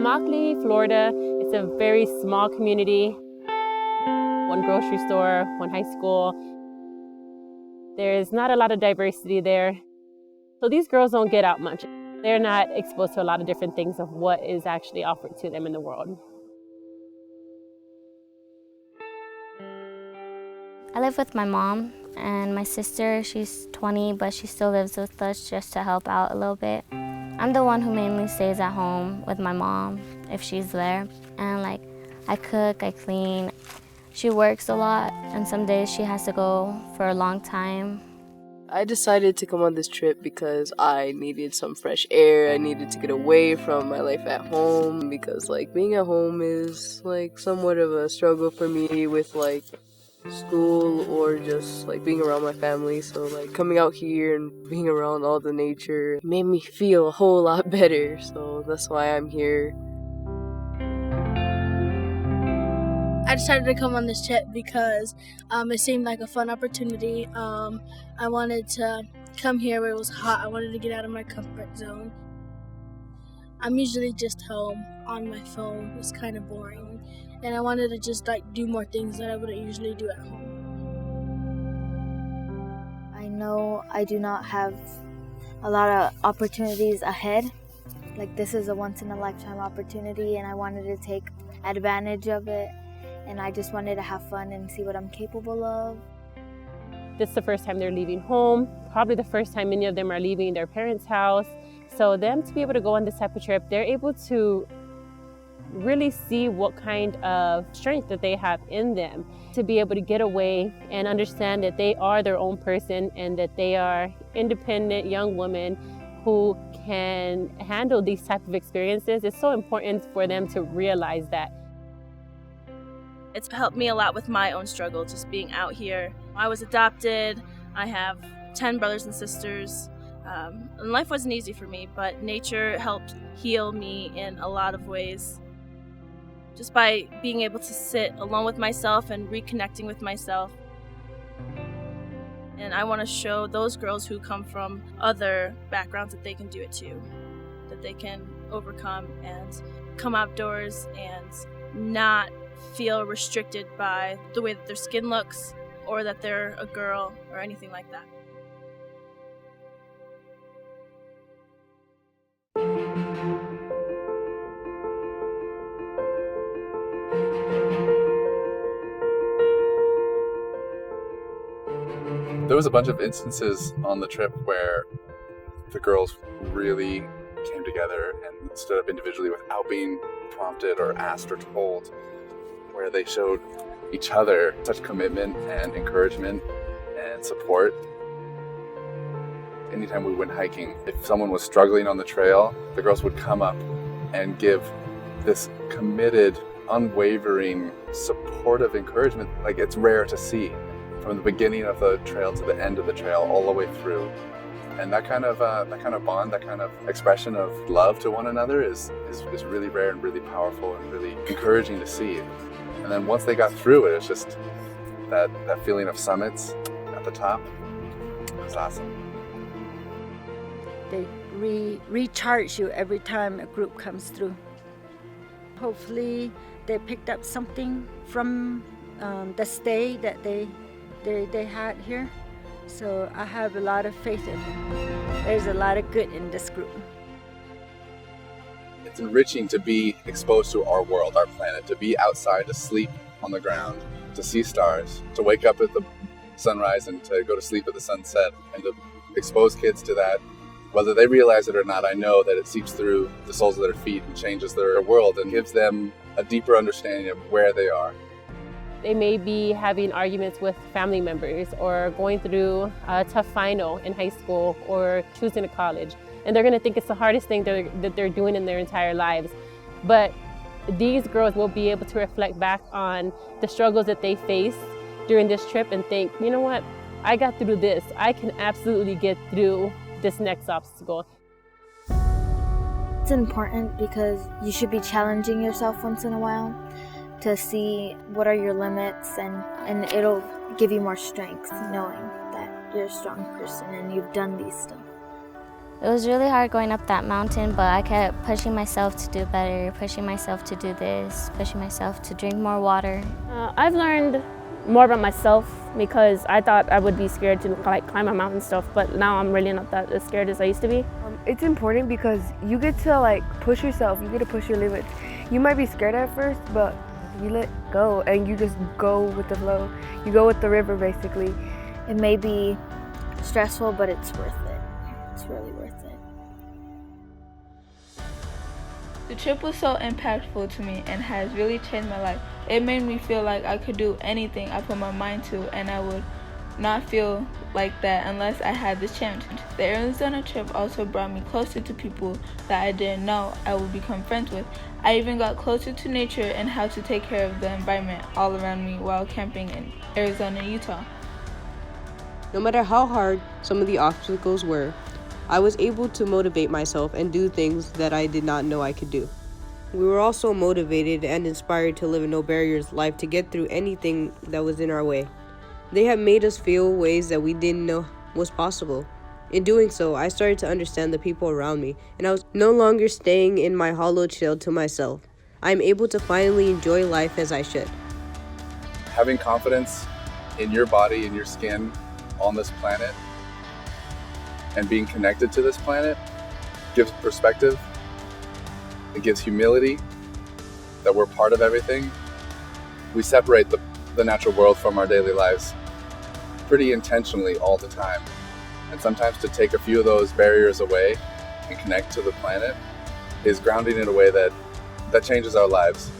Immokalee, Florida, it's a very small community. One grocery store, one high school. There's not a lot of diversity there. So these girls don't get out much. They're not exposed to a lot of different things of what is actually offered to them in the world. I live with my mom and my sister. She's 20, but she still lives with us just to help out a little bit. I'm the one who mainly stays at home with my mom if she's there. And I cook, I clean. She works a lot, and some days she has to go for a long time. I decided to come on this trip because I needed some fresh air. I needed to get away from my life at home because being at home is somewhat of a struggle for me with school or just being around my family. So coming out here and being around all the nature made me feel a whole lot better. So that's why I'm here. I decided to come on this trip because it seemed like a fun opportunity. I wanted to come here where it was hot. I wanted to get out of my comfort zone. I'm usually just home on my phone. It's kind of boring. And I wanted to just do more things that I wouldn't usually do at home. I know I do not have a lot of opportunities ahead. This is a once-in-a-lifetime opportunity, and I wanted to take advantage of it. And I just wanted to have fun and see what I'm capable of. This is the first time they're leaving home, probably the first time many of them are leaving their parents' house. So them to be able to go on this type of trip, they're able to really see what kind of strength that they have in them to be able to get away and understand that they are their own person and that they are independent young women who can handle these type of experiences. It's so important for them to realize that. It's helped me a lot with my own struggle, just being out here. I was adopted. I have 10 brothers and sisters. And life wasn't easy for me, but nature helped heal me in a lot of ways. Just by being able to sit alone with myself and reconnecting with myself. And I want to show those girls who come from other backgrounds that they can do it too. That they can overcome and come outdoors and not feel restricted by the way that their skin looks or that they're a girl or anything like that. There was a bunch of instances on the trip where the girls really came together and stood up individually without being prompted or asked or told, where they showed each other such commitment and encouragement and support. Anytime we went hiking, if someone was struggling on the trail, the girls would come up and give this committed, unwavering, supportive encouragement. It's rare to see, from the beginning of the trail to the end of the trail, all the way through. And that kind of bond, that kind of expression of love to one another is really rare and really powerful and really encouraging to see. And then once they got through it, it's just that feeling of summits at the top. It's awesome. They recharge you every time a group comes through. Hopefully they picked up something from the stay that they had here. So I have a lot of faith in them. There's a lot of good in this group. It's enriching to be exposed to our world, our planet, to be outside, to sleep on the ground, to see stars, to wake up at the sunrise and to go to sleep at the sunset, and to expose kids to that. Whether they realize it or not, I know that it seeps through the soles of their feet and changes their world and gives them a deeper understanding of where they are. They may be having arguments with family members or going through a tough final in high school or choosing a college. And they're going to think it's the hardest thing that they're doing in their entire lives. But these girls will be able to reflect back on the struggles that they faced during this trip and think, you know what, I got through this. I can absolutely get through this next obstacle. It's important because you should be challenging yourself once in a while to see what are your limits, and it'll give you more strength knowing that you're a strong person and you've done these stuff. It was really hard going up that mountain, but I kept pushing myself to do better, pushing myself to do this, pushing myself to drink more water. I've learned more about myself because I thought I would be scared to climb a mountain stuff, but now I'm really not that as scared as I used to be. It's important because you get to push yourself, you get to push your limits. You might be scared at first, but you let go and you just go with the flow. You go with the river basically. It may be stressful, but it's worth it. It's really worth it. The trip was so impactful to me and has really changed my life. It made me feel like I could do anything I put my mind to, and I would not feel like that unless I had this challenge. The Arizona trip also brought me closer to people that I didn't know I would become friends with. I even got closer to nature and how to take care of the environment all around me while camping in Arizona and Utah. No matter how hard some of the obstacles were, I was able to motivate myself and do things that I did not know I could do. We were also motivated and inspired to live a no barriers life to get through anything that was in our way. They have made us feel ways that we didn't know was possible. In doing so, I started to understand the people around me, and I was no longer staying in my hollow shell to myself. I am able to finally enjoy life as I should. Having confidence in your body, in your skin, on this planet, and being connected to this planet gives perspective. It gives humility that we're part of everything. We separate the natural world from our daily lives pretty intentionally all the time. And sometimes to take a few of those barriers away and connect to the planet is grounding in a way that changes our lives.